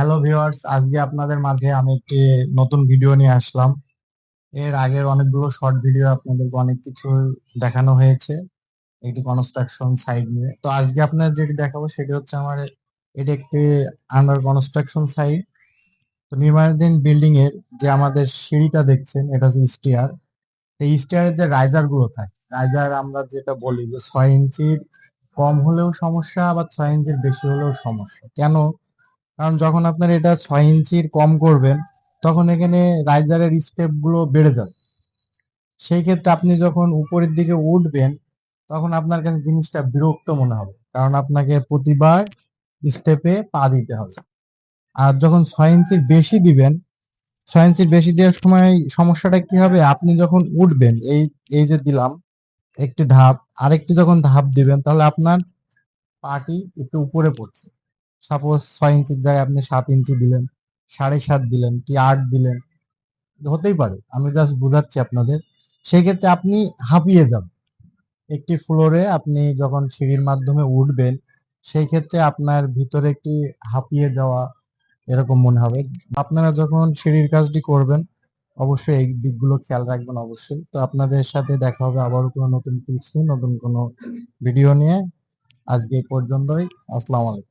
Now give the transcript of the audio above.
Hello viewers, আজকে আপনাদের মাঝে আমি একটি নতুন ভিডিও নিয়ে আসলাম। এর আগের অনেকগুলো শর্ট ভিডিও আপনাদেরকে অনেক কিছু দেখানো হয়েছে একটি কনস্ট্রাকশন সাইট নিয়ে। তো আজকে আপনার যেটি দেখাবো সেটি হচ্ছে এটি একটি আন্ডার কনস্ট্রাকশন সাইট। তো নির্মাণাধীন বিল্ডিং এর যে আমাদের সিঁড়িটা দেখছেন এটা হচ্ছে স্টিয়ার। এই স্টিয়ারের যে রাইজার গুলো থাকে, রাইজার আমরা যেটা বলি যে 6 ইঞ্চির কম হলেও সমস্যা, আবার 6 ইঞ্চির বেশি হলেও সমস্যা। কেন? কারণ যখন আপনার এটা 6 ইঞ্চির কম করবেন, তখন এখানে রাইজারের স্টেপ গুলো বেড়ে যাবে। সেই ক্ষেত্রে আপনি যখন উপরের দিকে উঠবেন, তখন আপনার কাছে জিনিসটা বিরক্ত মনে হবে, কারণ আপনাকে প্রতিবার স্টেপে পা দিতে হবে। আর যখন 6 ইঞ্চির বেশি দিবেন, 6 ইঞ্চির বেশি দেওয়ার সময় সমস্যাটা কি হবে, আপনি যখন উঠবেন, এই এই যে দিলাম একটি ধাপ, আরেকটি যখন ধাপ দিবেন, তাহলে আপনার পাটি একটু উপরে পড়ছে। সাপোজ 6 ইঞ্চির জায়গায় আপনি 7 ইঞ্চি দিলেন, 7.5 দিলেন, কি 8 দিলেন, হতেই পারে, আমি জাস্ট বুঝাচ্ছি আপনাদের। সেই ক্ষেত্রে আপনি হাঁপিয়ে যাবেন। একটি ফ্লোরে আপনি যখন সিঁড়ির মাধ্যমে উঠবেন, সেই ক্ষেত্রে আপনার ভিতরে একটি হাঁপিয়ে যাওয়া এরকম মনে হবে। আপনারা যখন সিঁড়ির কাজটি করবেন, অবশ্যই এই দিকগুলো খেয়াল রাখবেন অবশ্যই। তো আপনাদের সাথে দেখা হবে আবারও কোনো নতুন টিপস নিয়ে, নতুন কোনো ভিডিও নিয়ে। আজকে এই পর্যন্তই। আসসালামু আলাইকুম।